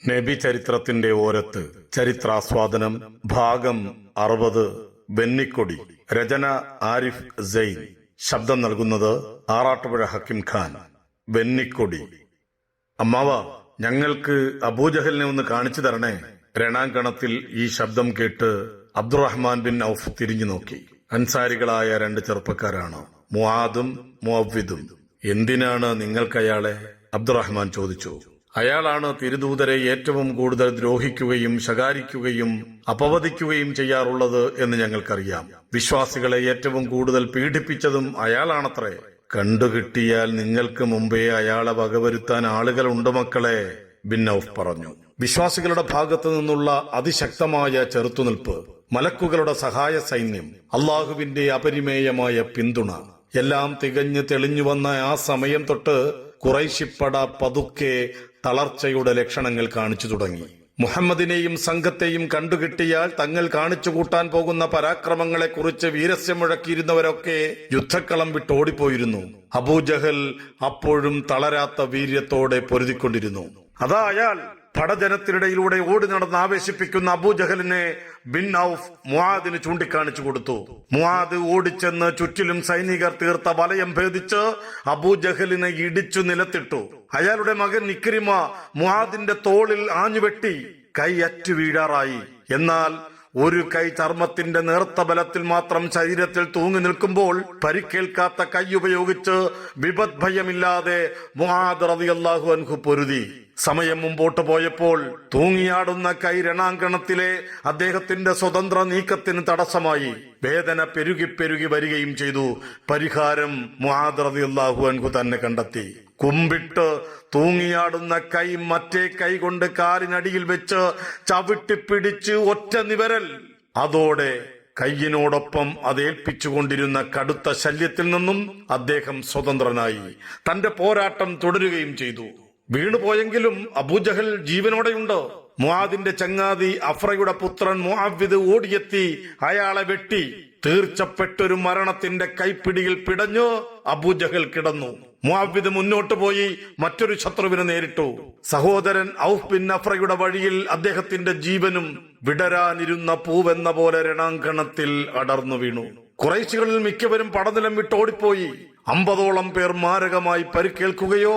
നബി ചരിത്രത്തിന്റെ ഓരത്ത് ചരിത്രാസ്വാദനം ഭാഗം 60 ബെന്നിക്കൊടി. രചന ആരിഫ് സൈൻ. ശബ്ദം നൽകുന്നത് ആറാട്ടുപുഴ ഹക്കിം ഖാൻ. ബെന്നിക്കൊടി. അമ്മാവ, ഞങ്ങൾക്ക് അബൂജഹലിനെ ഒന്ന് കാണിച്ചു തരണേ. രണാങ്കണത്തിൽ ഈ ശബ്ദം കേട്ട് അബ്ദുറഹ്മാൻ ബിൻ ഔഫ് തിരിഞ്ഞു നോക്കി. അൻസാരികളായ 2 ചെറുപ്പക്കാരാണ്, മുആദും മുഅവ്വിദും. എന്തിനാണ് നിങ്ങൾക്കയാളെ? അബ്ദുറഹ്മാൻ ചോദിച്ചു. അയാളാണ് തിരുദൂതരെ ഏറ്റവും കൂടുതൽ ദ്രോഹിക്കുകയും ശകാരിക്കുകയും അപവദിക്കുകയും ചെയ്യാറുള്ളത് എന്ന് ഞങ്ങൾക്കറിയാം. വിശ്വാസികളെ ഏറ്റവും കൂടുതൽ പീഡിപ്പിച്ചതും അയാളാണത്രേ. കണ്ടുകിട്ടിയാൽ നിങ്ങൾക്ക് മുമ്പേ അയാളെ വകവരുത്താൻ ആളുകളുണ്ട് മക്കളെ, ബിൻ ഔഫ് പറഞ്ഞു. വിശ്വാസികളുടെ ഭാഗത്തു നിന്നുള്ള അതിശക്തമായ ചെറുത്തുനിൽപ്പ്, മലക്കുകളുടെ സഹായ സൈന്യം, അള്ളാഹുവിന്റെ അപരിമേയമായ പിന്തുണ എല്ലാം തികഞ്ഞു തെളിഞ്ഞു വന്ന ആ സമയം തൊട്ട് ഖുറൈശിപ്പട പതുക്കെ തളർച്ചയുടെ ലക്ഷണങ്ങൾ കാണിച്ചു തുടങ്ങി. മുഹമ്മദിനെയും സംഘത്തെയും കണ്ടുകിട്ടിയാൽ തങ്ങൾ കാണിച്ചു കൂട്ടാൻ പോകുന്ന പരാക്രമങ്ങളെക്കുറിച്ച് വീരസ്യം മുഴക്കിയിരുന്നവരൊക്കെ യുദ്ധക്കളം വിട്ടോടിപ്പോയിരുന്നു. അബൂജഹൽ അപ്പോഴും തളരാത്ത വീര്യത്തോടെ പൊരുതിക്കൊണ്ടിരുന്നു. അതാ അയാൾ പടജനത്തിനിടയിലൂടെ ഓടി നടന്ന് ആവേശിപ്പിക്കുന്ന അബൂജഹലിനെ ബിൻ ഔഫ് മുആദിന് ചൂണ്ടിക്കാണിച്ചു കൊടുത്തു. മുആദ് ഓടിച്ചെന്ന് ചുറ്റിലും സൈനികർ തീർത്ത വലയം ഭേദിച്ച് അബൂജഹലിനെ ഇടിച്ചു നിലത്തിട്ടു. അയാളുടെ മകൻ ഇക്രിമ മുആദിന്റെ തോളിൽ ആഞ്ഞുവെട്ടി. കൈ അറ്റു വീഴാറായി. എന്നാൽ ഒരു കൈ ചർമ്മത്തിന്റെ നേർത്ത ബലത്തിൽ മാത്രം ശരീരത്തിൽ തൂങ്ങി നിൽക്കുമ്പോൾ പരിക്കേൽക്കാത്ത കൈ ഉപയോഗിച്ച് വിപദ്ഭയമില്ലാതെ മുആദ് റളിയല്ലാഹു അൻഹു പൊരുതി. സമയം മുമ്പോട്ട് പോയപ്പോൾ തൂങ്ങിയാടുന്ന കൈ രണാങ്കണത്തിലെ അദ്ദേഹത്തിന്റെ സ്വതന്ത്ര നീക്കത്തിന് തടസ്സമായി. വേദന പെരുകി പെരുകി വരികയും ചെയ്തു. പരിഹാരം മുആദ് റളിയല്ലാഹു അൻഹു തന്നെ കണ്ടെത്തി. കുമ്പിട്ട് തൂങ്ങിയാടുന്ന കൈ മറ്റേ കൈ കൊണ്ട് കാലിനടിയിൽ വെച്ച് ചവിട്ടിപ്പിടിച്ച് ഒറ്റ നിവരൽ. അതോടെ കയ്യിനോടൊപ്പം അതേൽപ്പിച്ചുകൊണ്ടിരുന്ന കടുത്ത ശല്യത്തിൽ നിന്നും അദ്ദേഹം സ്വതന്ത്രനായി. തന്റെ പോരാട്ടം തുടരുകയും ചെയ്തു. വീണുപോയെങ്കിലും അബൂജഹൽ ജീവനോടെയുണ്ട്. മുആദിന്റെ ചങ്ങാതി അഫ്രയുടെ പുത്രൻ മുഅവ്വിദ് ഓടിയെത്തി അയാളെ വെട്ടി. തീർച്ചപ്പെട്ടൊരു മരണത്തിന്റെ കൈപ്പിടിയിൽ പിടഞ്ഞു അബൂജഹൽ കിടന്നു. മുഅവ്വിദ് മുന്നോട്ട് പോയി മറ്റൊരു ശത്രുവിനെ നേരിട്ടു. സഹോദരൻ ഔഫ് ബിൻ അഫ്രയുടെ വഴിയിൽ അദ്ദേഹത്തിന്റെ ജീവനും വിടരാനിരുന്ന പൂവെന്ന പോലെ രണാങ്കണത്തിൽ അടർന്നു വീണു. ഖുറൈശികളിൽ മിക്കവരും പടനിലം വിട്ടോടിപ്പോയി. 50ഓളം പേർ മാരകമായി പരിക്കേൽക്കുകയോ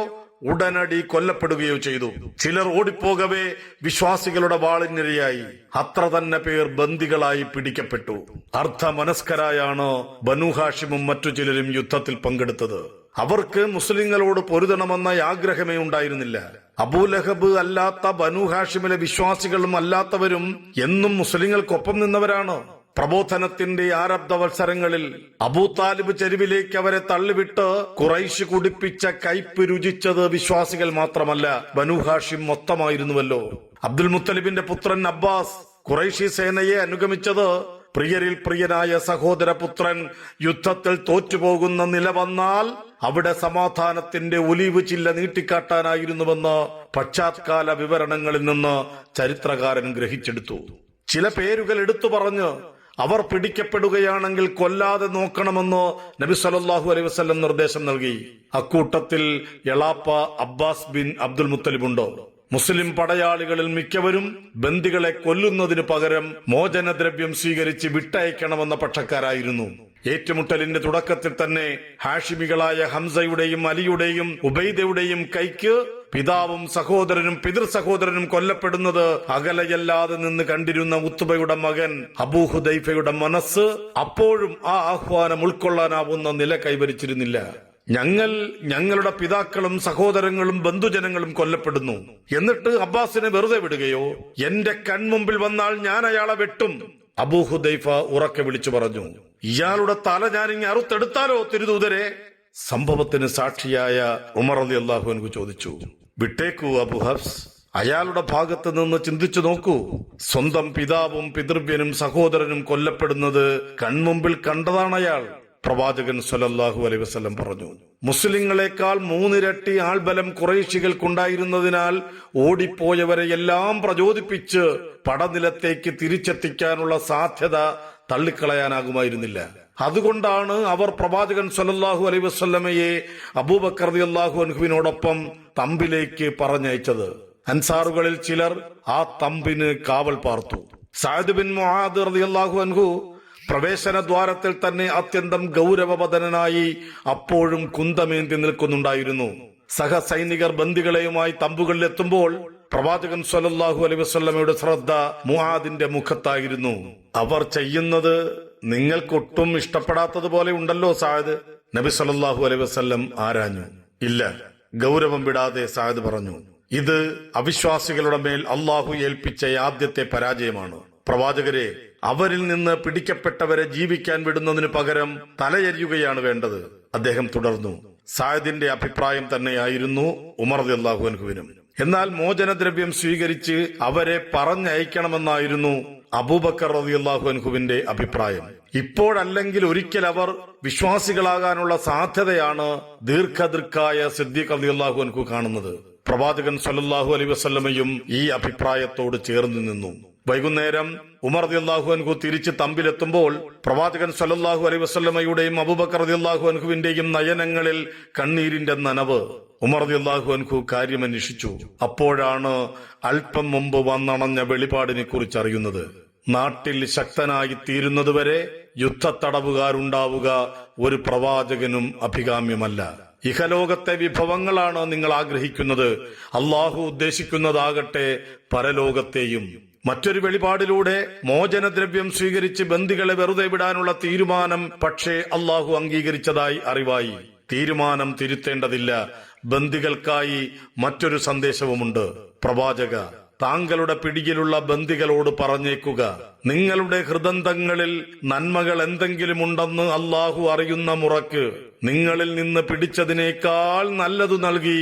ഉടനടി കൊല്ലപ്പെടുകയോ ചെയ്തു. ചിലർ ഓടിപ്പോകവേ വിശ്വാസികളുടെ വാളിനിരയായി. അത്ര തന്നെ പേർ ബന്ദികളായി പിടിക്കപ്പെട്ടു. അർദ്ധമനസ്കരായാണ് ബനൂ ഹാഷിമും മറ്റു ചിലരും യുദ്ധത്തിൽ പങ്കെടുത്തത്. അവർക്ക് മുസ്ലിങ്ങളോട് പൊരുതണമെന്ന ആഗ്രഹമേ ഉണ്ടായിരുന്നില്ല. അബൂലഹബ് അല്ലാത്ത ബനൂ ഹാഷിമിലെ വിശ്വാസികളും അല്ലാത്തവരും എന്നും മുസ്ലിങ്ങൾക്കൊപ്പം നിന്നവരാണ്. പ്രബോധനത്തിന്റെ ആരബ്ധവത്സരങ്ങളിൽ അബൂതാലിബ് ചെരുവിലേക്ക് അവരെ തള്ളിവിട്ട് ഖുറൈശ് കുടിപ്പിച്ച കയ്പ് രുചിച്ചത് വിശ്വാസികൾ മാത്രമല്ല, ബനൂ ഹാഷിം മൊത്തമായിരുന്നുവല്ലോ. അബ്ദുൽ മുത്തലിബിന്റെ പുത്രൻ അബ്ബാസ് ഖുറൈശി സേനയെ അനുഗമിച്ചത് പ്രിയരിൽ പ്രിയനായ സഹോദര പുത്രൻ യുദ്ധത്തിൽ തോറ്റുപോകുന്ന നില വന്നാൽ അവിടെ സമാധാനത്തിന്റെ ഒലിവ് ചില്ല നീട്ടിക്കാട്ടാനായിരുന്നുവെന്ന് പശ്ചാത്കാല വിവരണങ്ങളിൽ നിന്ന് ചരിത്രകാരൻ ഗ്രഹിച്ചെടുത്തു. ചില പേരുകൾ എടുത്തു പറഞ്ഞ് അവർ പിടിക്കപ്പെടുകയാണെങ്കിൽ കൊല്ലാതെ നോക്കണമെന്ന് നബി സല്ലല്ലാഹു അലൈഹി വസല്ലം നിർദ്ദേശം നൽകി. അക്കൂട്ടത്തിൽ എളാപ്പ അബ്ബാസ് ബിൻ അബ്ദുൽ മുത്തലിബുണ്ട്. മുസ്ലിം പടയാളികളിൽ മിക്കവരും ബന്ദികളെ കൊല്ലുന്നതിനു പകരം മോചനദ്രവ്യം സ്വീകരിച്ച് വിട്ടയക്കണമെന്ന പക്ഷക്കാരായിരുന്നു. ഏറ്റുമുട്ടലിന്റെ തുടക്കത്തിൽ തന്നെ ഹാഷിമികളായ ഹംസയുടെയും അലിയുടെയും ഉബൈദയുടെയും കൈക്ക് പിതാവും സഹോദരനും പിതൃ സഹോദരനും കൊല്ലപ്പെടുന്നത് അകലെയല്ലാതെ നിന്ന് കണ്ടിരുന്ന ഉത്ബയുടെ മകൻ അബൂ ഹുദൈഫയുടെ മനസ്സ് അപ്പോഴും ആ ആഹ്വാനം ഉൾക്കൊള്ളാനാവുന്ന നില കൈവരിച്ചിരുന്നില്ല. ഞങ്ങളുടെ പിതാക്കളും സഹോദരങ്ങളും ബന്ധുജനങ്ങളും കൊല്ലപ്പെടുന്നു, എന്നിട്ട് അബ്ബാസിനെ വെറുതെ വിടുകയോ? എന്റെ കൺമുമ്പിൽ വന്നാൽ ഞാൻ അയാളെ വെട്ടും, അബൂ ഹുദൈഫ ഉറക്കെ വിളിച്ചു പറഞ്ഞു. ഇയാളുടെ തല ഞാനിങ്ങ് അറുത്തെടുത്താലോ തിരുദൂതരെ? സംഭവത്തിന് സാക്ഷിയായ ഉമർ റളിയല്ലാഹു അൻഹു ചോദിച്ചു. വിട്ടേക്കൂ അബൂ ഹഫ്സ്, അയാളുടെ ഭാഗത്ത് നിന്ന് ചിന്തിച്ചു നോക്കൂ. സ്വന്തം പിതാവും പിതൃവ്യനും സഹോദരനും കൊല്ലപ്പെടുന്നത് കൺമുമ്പിൽ കണ്ടതാണ് അയാൾ. പ്രവാചകൻ സ്വല്ലല്ലാഹു അലൈഹി വസല്ലം പറഞ്ഞു, മുസ്ലിങ്ങളെക്കാൾ 3 ഇരട്ടി ആൾബലം ഖുറൈശികൾക്കുണ്ടായിരുന്നതിനാൽ ഓടിപ്പോയവരെ എല്ലാം പ്രചോദിപ്പിച്ച് പടനിലത്തേക്ക് തിരിച്ചെത്തിക്കാനുള്ള സാധ്യത തള്ളിക്കളയാനാകുമായിരുന്നില്ല. അതുകൊണ്ടാണ് അവർ പ്രവാചകൻ സ്വല്ലല്ലാഹു അലൈഹി വസല്ലമയെ അബൂബക്കർ റളിയല്ലാഹു അൻഹുവിനോടൊപ്പം തമ്പിലേക്ക് പറഞ്ഞയച്ചത്. അൻസാറുകളിൽ ചിലർ ആ തമ്പിന് കാവൽ പാർത്തു. സഅദ് ബിൻ മുആദ് റളിയല്ലാഹു അൻഹു പ്രവേശന ദ്വാരത്തിൽ തന്നെ അത്യന്തം ഗൗരവവദനായി അപ്പോഴും കുന്തമേന്തി നിൽക്കുന്നുണ്ടായിരുന്നു. സഹസൈനികർ ബന്ദികളെയുമായി തമ്പുകളിൽ എത്തുമ്പോൾ പ്രവാചകൻ സ്വല്ലല്ലാഹു അലൈഹി വസല്ലമയുടെ ശ്രദ്ധ മുആദിന്റെ മുഖത്തായിരുന്നു. അവർ ചെയ്യുന്നത് നിങ്ങൾക്കൊട്ടും ഇഷ്ടപ്പെടാത്തതുപോലെ ഉണ്ടല്ലോ സഅദ്. നബി സ്വല്ലല്ലാഹു അലൈഹി വസല്ലം ആരാഞ്ഞു. ഇല്ല, ഗൗരവം വിടാതെ സഅദ് പറഞ്ഞു, ഇത് അവിശ്വാസികളുടെ മേൽ അള്ളാഹു ഏൽപ്പിച്ച ആദ്യത്തെ പരാജയമാണ്. പ്രവാചകരെ, അവരിൽ നിന്ന് പിടിക്കപ്പെട്ടവരെ ജീവിക്കാൻ വിടുന്നതിന് പകരം തലയെരിയുകയാണ് വേണ്ടത്. അദ്ദേഹം തുടർന്നു, സഅദിന്റെ അഭിപ്രായം തന്നെയായിരുന്നു ഉമർ റളിയല്ലാഹു അൻഹുവിനും. എന്നാൽ മോചനദ്രവ്യം സ്വീകരിച്ച് അവരെ പറഞ്ഞയക്കണമെന്നായിരുന്നു അബൂബക്കർ റളിയല്ലാഹു അൻഹുവിന്റെ അഭിപ്രായം. ഇപ്പോഴല്ലെങ്കിൽ ഒരിക്കൽ അവർ വിശ്വാസികളാകാനുള്ള സാധ്യതയാണ് ദീർഘദൃക്കായ സിദ്ദീഖ് റളിയല്ലാഹു അൻഹു കാണുന്നത്. പ്രവാചകൻ സ്വല്ലല്ലാഹു അലൈഹി വസല്ലമയും ഈ അഭിപ്രായത്തോട് ചേർന്ന് നിന്നു. വൈകുന്നേരം ഉമർ റളിയല്ലാഹു അൻഹു തിരിച്ച് തമ്പിലെത്തുമ്പോൾ പ്രവാചകൻ സ്വല്ലല്ലാഹു അലൈഹി വസല്ലമയുടെയും അബൂബക്കർ റളിയല്ലാഹു അൻഹുവിന്റെയും നയനങ്ങളിൽ കണ്ണീരിന്റെ നനവ്. ഉമർ റളിയല്ലാഹു അൻഹു കാര്യമന്വേഷിച്ചു. അപ്പോഴാണ് അല്പം മുമ്പ് വന്നണഞ്ഞ വെളിപാടിനെ കുറിച്ച് അറിയുന്നത്. നാട്ടിൽ ശക്തനായി തീരുന്നതുവരെ യുദ്ധത്തടവുകാരുണ്ടാവുക ഒരു പ്രവാചകനും അഭികാമ്യമല്ല. ഇഹലോകത്തെ വിഭവങ്ങളാണ് നിങ്ങൾ ആഗ്രഹിക്കുന്നത്, അള്ളാഹു ഉദ്ദേശിക്കുന്നതാകട്ടെ പരലോകത്തെയും. മറ്റൊരു വെളിപാടിലൂടെ മോചനദ്രവ്യം സ്വീകരിച്ച് ബന്ദികളെ വെറുതെ വിടാനുള്ള തീരുമാനം പക്ഷേ അള്ളാഹു അംഗീകരിച്ചതായി അറിവായി. തീരുമാനം തിരുത്തേണ്ടതില്ല. ബന്ദികൾക്കായി മറ്റൊരു സന്ദേശവുമുണ്ട്. പ്രവാചക, താങ്കളുടെ പിടിയിലുള്ള ബന്ദികളോട് പറഞ്ഞേക്കുക, നിങ്ങളുടെ ഹൃദന്തങ്ങളിൽ നന്മകൾ എന്തെങ്കിലും ഉണ്ടെന്ന് അള്ളാഹു അറിയുന്ന മുറക്ക് നിങ്ങളിൽ നിന്ന് പിടിച്ചതിനേക്കാൾ നല്ലതു നൽകി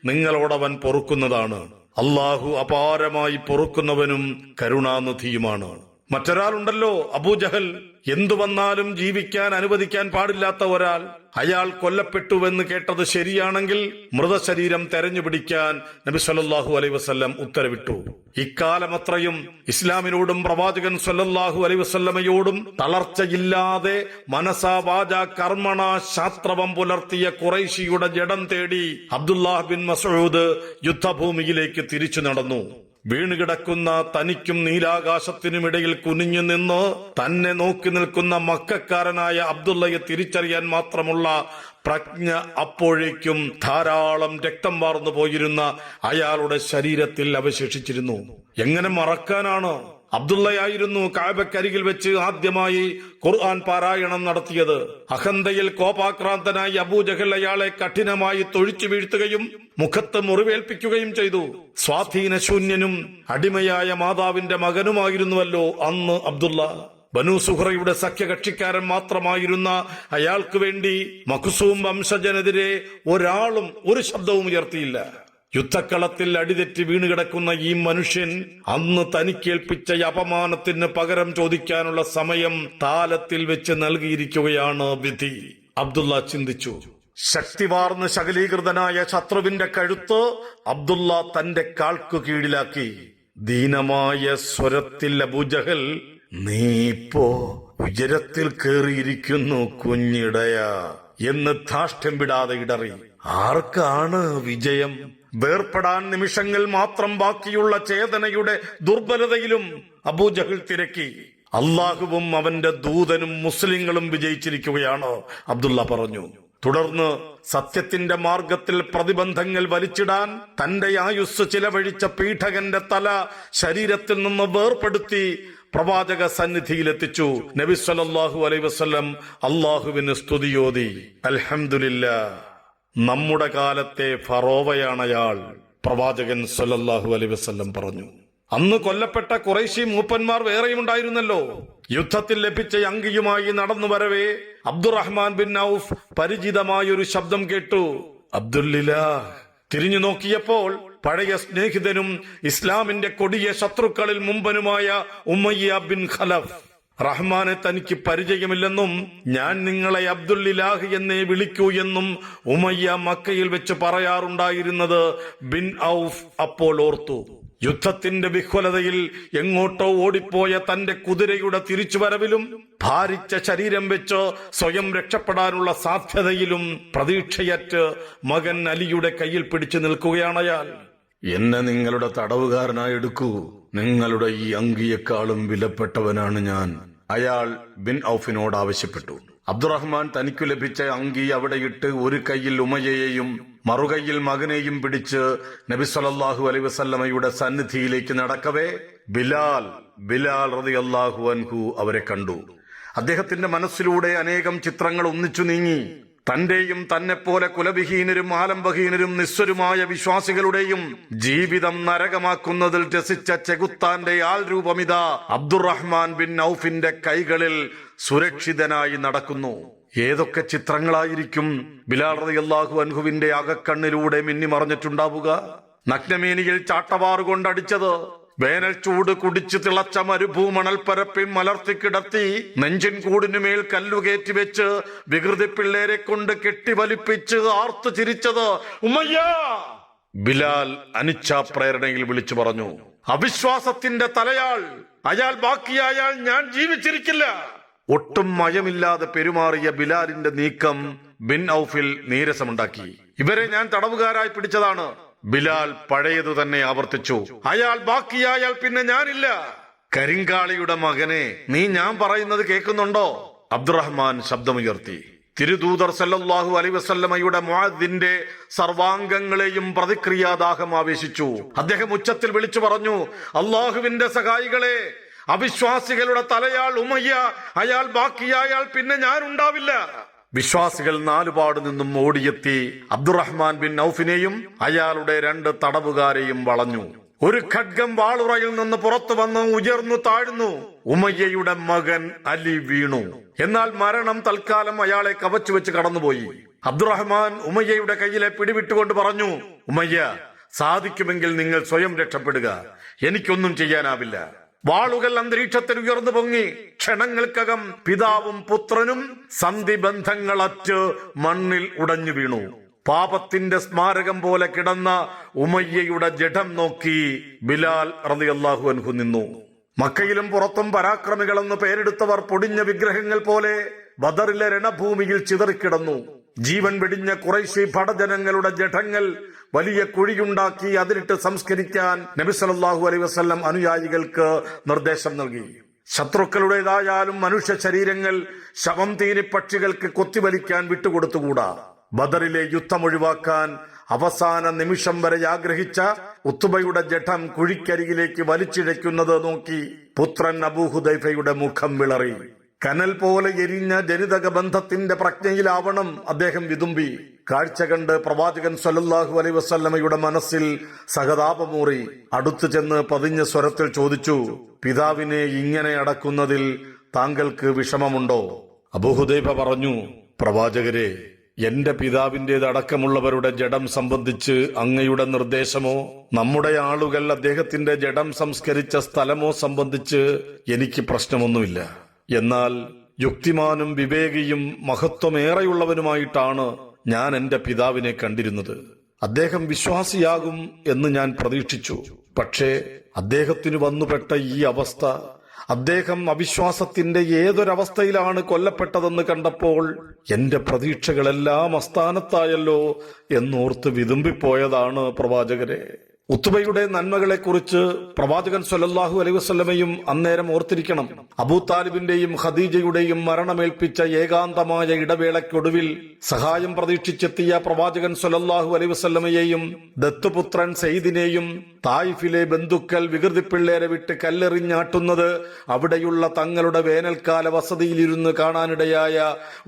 നിങ്ങളോടവൻ പൊറുക്കുന്നതാണ്. അള്ളാഹു അപാരമായി പൊറുക്കുന്നവനും കരുണാനിധിയുമാണ്. മറ്റൊരാളുണ്ടല്ലോ, അബൂജഹൽ. എന്തു വന്നാലും ജീവിക്കാൻ അനുവദിക്കാൻ പാടില്ലാത്ത ഒരാൾ. അയാൾ കൊല്ലപ്പെട്ടുവെന്ന് കേട്ടത് ശരിയാണെങ്കിൽ മൃതശരീരം തെരഞ്ഞുപിടിക്കാൻ നബി സല്ലല്ലാഹു അലൈഹി വസല്ലം ഉത്തരവിട്ടു. ഇക്കാലമത്രയും ഇസ്ലാമിനോടും പ്രവാചകൻ സല്ലല്ലാഹു അലൈഹി വസല്ലമയോടും തളർച്ചയില്ലാതെ മനസാ വാചാ കർമ്മണ ശാസ്ത്രവം പുലർത്തിയ ഖുറൈശിയുടെ ജഡം തേടി അബ്ദുല്ലാഹ് ബിൻ മസ്ഊദ് യുദ്ധഭൂമിയിലേക്ക് തിരിച്ചു നടന്നു. വീണുകിടക്കുന്ന തനിക്കും നീലാകാശത്തിനുമിടയിൽ കുനിഞ്ഞു നിന്ന് തന്നെ നോക്കി നിൽക്കുന്ന മക്കക്കാരനായ അബ്ദുള്ളയെ തിരിച്ചറിയാൻ മാത്രമുള്ള പ്രജ്ഞ അപ്പോഴേക്കും ധാരാളം രക്തം വാർന്നു പോയിരുന്ന അയാളുടെ ശരീരത്തിൽ അവശേഷിച്ചിരുന്നു. എങ്ങനെ മറക്കാനാണ്? അബ്ദുള്ളയായിരുന്നു കഅബക്കരികിൽ വെച്ച് ആദ്യമായി ഖുർആൻ പാരായണം നടത്തിയത്. അഹന്തയിൽ കോപാക്രാന്തനായി അബൂജഹൽ അയാളെ കഠിനമായി തൊഴിച്ചു വീഴ്ത്തുകയും മുഖത്ത് മുറിവേൽപ്പിക്കുകയും ചെയ്തു. സ്വാധീനശൂന്യനും അടിമയായ മാതാവിന്റെ മകനുമായിരുന്നുവല്ലോ അന്ന് അബ്ദുള്ള. ബനൂ സുഹ്റയുടെ സഖ്യകക്ഷിക്കാരൻ മാത്രമായിരുന്ന അയാൾക്ക് വേണ്ടി മഖ്സൂം വംശജനെതിരെ ഒരാളും ഒരു ശബ്ദവും ഉയർത്തിയില്ല. യുദ്ധക്കളത്തിൽ അടിതെറ്റി വീണുകിടക്കുന്ന ഈ മനുഷ്യൻ അന്ന് തനിക്കേൽപ്പിച്ച അപമാനത്തിന് പകരം ചോദിക്കാനുള്ള സമയം താലത്തിൽ വെച്ച് നൽകിയിരിക്കുകയാണ് വിധി. അബ്ദുള്ള ചിന്തിച്ചു. ശക്തിവാർന്ന് ശകലീകൃതനായ ശത്രുവിന്റെ കഴുത്ത് അബ്ദുള്ള തന്റെ കാൽക്കു കീഴിലാക്കി. ദീനമായ സ്വരത്തിൽ അബൂജഹൽ, നീ ഇപ്പോ ഉയരത്തിൽ കേറിയിരിക്കുന്നു കുഞ്ഞിടയ എന്ന് ധാഷ്ട്യം വിടാതെ ഇടറി. ആർക്കാണ് വിജയം? വേർപ്പെടാൻ നിമിഷങ്ങൾ മാത്രം ബാക്കിയുള്ള ചേതനയുടെ ദുർബലതയിലും അബൂജഹൽ തിരക്കി. അള്ളാഹുവും അവന്റെ ദൂതനും മുസ്ലിങ്ങളും വിജയിച്ചിരിക്കുകയാണ്, അബ്ദുള്ള പറഞ്ഞു. തുടർന്ന് സത്യത്തിന്റെ മാർഗത്തിൽ പ്രതിബന്ധങ്ങൾ വലിച്ചിടാൻ തന്റെ ആയുസ് ചിലവഴിച്ച പീഠകന്റെ തല ശരീരത്തിൽ നിന്ന് വേർപെടുത്തി പ്രവാചക സന്നിധിയിലെത്തിച്ചു. നബി സല്ലല്ലാഹു അലൈഹി വസല്ലം അള്ളാഹുവിന് സ്തുതിയോതി. അൽഹംദുലില്ലാഹ്, നമ്മുടെ കാലത്തെ ഫറോവയാണയാൾ, പ്രവാചകൻ സല്ലല്ലാഹു അലൈഹി വസല്ലം പറഞ്ഞു. അന്ന് കൊല്ലപ്പെട്ട ഖുറൈശി മൂപ്പന്മാർ വേറെയും ഉണ്ടായിരുന്നല്ലോ. യുദ്ധത്തിൽ ലഭിച്ച അങ്കിയുമായി നടന്നു വരവേ അബ്ദുറഹ്മാൻ ബിൻ ഔഫ് പരിചിതമായൊരു ശബ്ദം കേട്ടു. അബ്ദുല്ലിലാഹ്. തിരിഞ്ഞു നോക്കിയപ്പോൾ പഴയ സ്നേഹിതനും ഇസ്ലാമിന്റെ കൊടിയ ശത്രുക്കളിൽ മുമ്പനുമായ ഉമയ്യ ബിൻ ഖലഫ്. റഹ്മാനെ തനിക്ക് പരിചയമില്ലെന്നും ഞാൻ നിങ്ങളെ അബ്ദുല്ലിലാഹ് എന്നേ വിളിക്കൂ എന്നും ഉമയ്യ മക്കയിൽ വെച്ച് പറയാറുണ്ടായിരുന്നത് ബിൻ ഔഫ് അപ്പോൾ ഓർത്തു. യുദ്ധത്തിന്റെ വിഹ്വലതയിൽ എങ്ങോട്ടോ ഓടിപ്പോയ തന്റെ കുതിരയുടെ തിരിച്ചുവരവിലും ഭാരിച്ച ശരീരം വെച്ച് സ്വയം രക്ഷപ്പെടാനുള്ള സാധ്യതയിലും പ്രതീക്ഷയറ്റ് മകൻ അലിയുടെ കയ്യിൽ പിടിച്ചു നിൽക്കുകയാണയാൾ. എന്നെ നിങ്ങളുടെ തടവുകാരനായി എടുക്കൂ. നിങ്ങളുടെ ഈ അങ്കിയെക്കാളും വിലപ്പെട്ടവനാണ് ഞാൻ, അയാൾ ബിൻ ഔഫിനോട് ആവശ്യപ്പെട്ടു. അബ്ദുറഹ്മാൻ തനിക്കു ലഭിച്ച അങ്കി അവിടെയിട്ട് ഒരു കൈയിൽ ഉമയ്യയെയും മറുകൈയിൽ മകനെയും പിടിച്ച് നബി സല്ലല്ലാഹു അലൈഹി വസല്ലമയുടെ സന്നിധിയിലേക്ക് നടക്കവേ ബിലാൽ റളിയല്ലാഹു അൻഹു അവരെ കണ്ടു. അദ്ദേഹത്തിന്റെ മനസ്സിലൂടെ അനേകം ചിത്രങ്ങൾ ഒന്നിച്ചു നീങ്ങി. തന്റെയും തന്നെപ്പോലെ കുലവിഹീനരും ആലംബഹീനരും നിസ്വരുമായ വിശ്വാസികളുടെയും ജീവിതം നരകമാക്കുന്നതിൽ രസിച്ച ചെകുത്താന്റെ ആൾ രൂപമിതാ അബ്ദുറഹ്മാൻ ബിൻ ഔഫിന്റെ കൈകളിൽ സുരക്ഷിതനായി നടക്കുന്നു. ഏതൊക്കെ ചിത്രങ്ങളായിരിക്കും ബിലാൽ റളിയല്ലാഹു അൻഹുവിന്റെ അകക്കണ്ണിലൂടെ മിന്നിമറഞ്ഞിട്ടുണ്ടാവുക. നഗ്നമേനിയിൽ ചാട്ടവാറുകൊണ്ടടിച്ചത്, വേനൽ ചൂട് കുടിച്ച് തിളച്ച മരുഭൂമണൽപ്പരപ്പിൽ മലർത്തിക്കിടത്തി നെഞ്ചിൻ കൂടിനുമേൽ കല്ലുകയറ്റി വെച്ച് വികൃതി പിള്ളേരെ കൊണ്ട് കെട്ടിവലിപ്പിച്ച് ആർത്തു ചിരിച്ചത് ഉമയ്യ. ബിലാൽ അനിച്ഛാപ്രേരണയിൽ വിളിച്ചു പറഞ്ഞു, അവിശ്വാസത്തിന്റെ തലയാൾ, അയാൾ ബാക്കിയായാൽ ഞാൻ ജീവിച്ചിരിക്കില്ല. ഒട്ടും മയമില്ലാതെ പെരുമാറിയ ബിലാലിന്റെ നീക്കം ബിൻ ഔഫിൽ നീരസമുണ്ടാക്കി. ഇവരെ ഞാൻ തടവുകാരായി പിടിച്ചതാണ്. ബിലാൽ പഴയതു തന്നെ ആവർത്തിച്ചു, അയാൾ ബാക്കിയായാൽ പിന്നെ ഞാനില്ല. കരിങ്കാളിയുടെ മകനെ, നീ ഞാൻ പറയുന്നത് കേൾക്കുന്നുണ്ടോ? അബ്ദുറഹ്മാൻ ശബ്ദമുയർത്തി. തിരുദൂതർ സല്ലല്ലാഹു അലൈഹി വസല്ലമയുടെ മുഅദ്ദിന്റെ സർവാംഗങ്ങളെയും പ്രതിക്രിയാദാഹം ആവേശിച്ചു. അദ്ദേഹം ഉച്ചത്തിൽ വിളിച്ചു പറഞ്ഞു, അള്ളാഹുവിന്റെ സഹായികളെ, അവിശ്വാസികളുടെ തലയാൾ ഉമയ്യ, അയാൾ ബാക്കിയായാൽ പിന്നെ ഞാൻ ഉണ്ടാവില്ല. വിശ്വാസികൾ നാലുപാട് നിന്നും ഓടിയെത്തി അബ്ദുറഹ്മാൻ ബിൻ ഔഫിനെയും അയാളുടെ 2 തടവുകാരെയും വളഞ്ഞു. ഒരു ഖഡ്ഗം വാളുറയിൽ നിന്ന് പുറത്തു വന്ന് ഉയർന്നു താഴ്ന്നു. ഉമയ്യയുടെ മകൻ അലി വീണു. എന്നാൽ മരണം തൽക്കാലം അയാളെ കവച്ചു വെച്ച് കടന്നുപോയി. അബ്ദുറഹ്മാൻ ഉമയ്യയുടെ കയ്യിലെ പിടിവിട്ടുകൊണ്ട് പറഞ്ഞു, ഉമയ്യ, സാധിക്കുമെങ്കിൽ നിങ്ങൾ സ്വയം രക്ഷപ്പെടുക, എനിക്കൊന്നും ചെയ്യാനാവില്ല. വാളുകൾ അന്തരീക്ഷത്തിൽ ഉയർന്നു പൊങ്ങി. ക്ഷണങ്ങൾക്കകം പിതാവും പുത്രനും സന്ധിബന്ധങ്ങളറ്റ് മണ്ണിൽ ഉടഞ്ഞു വീണു. പാപത്തിന്റെ സ്മാരകം പോലെ കിടന്ന ഉമയ്യയുടെ ജഡം നോക്കി ബിലാൽ റളിയല്ലാഹു അൻഹു നിന്നു. മക്കയിലും പുറത്തും പരാക്രമികളെന്ന് പേരെടുത്തവർ പൊടിഞ്ഞ വിഗ്രഹങ്ങൾ പോലെ ബദറിലെ രണഭൂമിയിൽ ചിതറിക്കിടന്നു. ജീവൻ വെടിഞ്ഞ ഖുറൈശി പടജനങ്ങളുടെ ജഡങ്ങൾ വലിയ കുഴിയുണ്ടാക്കി അതിലിട്ട് സംസ്കരിക്കാൻ നബി സല്ലല്ലാഹു അലൈഹി വസല്ലം അനുയായികൾക്ക് നിർദ്ദേശം നൽകി. ശത്രുക്കളുടേതായാലും മനുഷ്യ ശരീരങ്ങൾ ശവം തീനി പക്ഷികൾക്ക് കൊത്തിവലിക്കാൻ വിട്ടുകൊടുത്തുകൂടാ. ബദറിലെ യുദ്ധം ഒഴിവാക്കാൻ അവസാന നിമിഷം വരെ ആഗ്രഹിച്ച ഉത്തുബയുടെ ജഡം കുഴിക്കരികിലേക്ക് വലിച്ചിഴയ്ക്കുന്നത് നോക്കി പുത്രൻ അബൂ ഹുദൈഫയുടെ മുഖം വിളറി. കനൽ പോലെ എരിഞ്ഞ ജനിതക ബന്ധത്തിന്റെ പ്രജ്ഞയിലാവണം അദ്ദേഹം വിതുമ്പി. കാഴ്ച കണ്ട് പ്രവാചകൻ സല്ലല്ലാഹു അലൈഹി വസല്ലമയുടെ മനസ്സിൽ സഹതാപമൂറി. അടുത്തു ചെന്ന് പതിഞ്ഞ സ്വരത്തിൽ ചോദിച്ചു, പിതാവിനെ ഇങ്ങനെ അടക്കുന്നതിൽ താങ്കൾക്ക് വിഷമമുണ്ടോ? അബൂ ഹുദൈഫ പറഞ്ഞു, പ്രവാചകരെ, എന്റെ പിതാവിന്റേതടക്കമുള്ളവരുടെ ജഡം സംബന്ധിച്ച് അങ്ങയുടെ നിർദ്ദേശമോ നമ്മുടെ ആളുകൾ അദ്ദേഹത്തിന്റെ ജഡം സംസ്കരിച്ച സ്ഥലമോ സംബന്ധിച്ച് എനിക്ക് പ്രശ്നമൊന്നുമില്ല. എന്നാൽ യുക്തിമാനും വിവേകിയും മഹത്വമേറെയുള്ളവനുമായിട്ടാണ് ഞാൻ എന്റെ പിതാവിനെ കണ്ടിരുന്നത്. അദ്ദേഹം വിശ്വാസിയാകും എന്ന് ഞാൻ പ്രതീക്ഷിച്ചു. പക്ഷേ അദ്ദേഹത്തിന് വന്നുപെട്ട ഈ അവസ്ഥ, അദ്ദേഹം അവിശ്വാസത്തിന്റെ ഏതൊരവസ്ഥയിലാണ് കൊല്ലപ്പെട്ടതെന്ന് കണ്ടപ്പോൾ എന്റെ പ്രതീക്ഷകളെല്ലാം അസ്ഥാനത്തായല്ലോ എന്നോർത്ത് വിതുമ്പിപ്പോയതാണ് പ്രവാചകരെ. ഉത്തുബയുടെ നന്മകളെക്കുറിച്ച് പ്രവാചകൻ സല്ലല്ലാഹു അലൈഹി വസല്ലമയും അന്നേരം ഓർത്തിരിക്കണം. അബൂ താലിബിന്റെയും ഖദീജയുടെയും മരണമേൽപ്പിച്ച ഏകാന്തമായ ഇടവേളയ്ക്കൊടുവിൽ സഹായം പ്രതീക്ഷിച്ചെത്തിയ പ്രവാചകൻ സല്ലല്ലാഹു അലൈഹി വസല്ലമയെയും ദത്തുപുത്രൻ സെയ്ദിനെയും തായിഫിലെ ബന്ധുക്കൾ വികൃതിപ്പിള്ളേരെ വിട്ട് കല്ലെറിഞ്ഞാട്ടുന്നത് അവിടെയുള്ള തങ്ങളുടെ വേനൽക്കാല വസതിയിലിരുന്ന് കാണാനിടയായ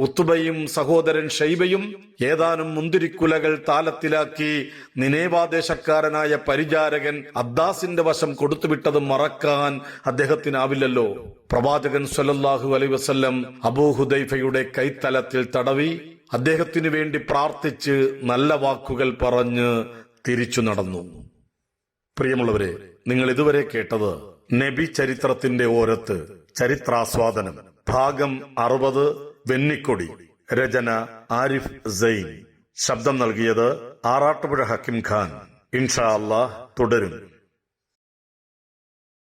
ഉത്തുബയും സഹോദരൻ ഷൈബയും ഏതാനും മുന്തിരിക്കുലകൾ താലത്തിലാക്കി നിനേവാദേശക്കാരനായ പരിചാരകൻ അബ്ദാസിന്റെ വശം കൊടുത്തുവിട്ടത് മറക്കാൻ അദ്ദേഹത്തിനാവില്ലല്ലോ. പ്രവാചകൻ സല്ലല്ലാഹു അലൈഹി വസല്ലം അബൂ ഹുദൈഫയുടെ കൈത്തലത്തിൽ തടവി അദ്ദേഹത്തിനു വേണ്ടി പ്രാർത്ഥിച്ച് നല്ല വാക്കുകൾ പറഞ്ഞ് തിരിച്ചു നടന്നു. പ്രിയമുള്ളവരെ, നിങ്ങൾ ഇതുവരെ കേട്ടത് നബി ചരിത്രത്തിന്റെ ഓരത്ത് ചരിത്രാസ്വാദനം ഭാഗം 60 വെന്നിക്കൊടി. രചന ആരിഫ് സൈൻ. ശബ്ദം നൽകിയത് ആറാട്ടുപുഴ ഹക്കിം ഖാൻ. ഇൻഷാ അല്ലാഹ് തുടരും.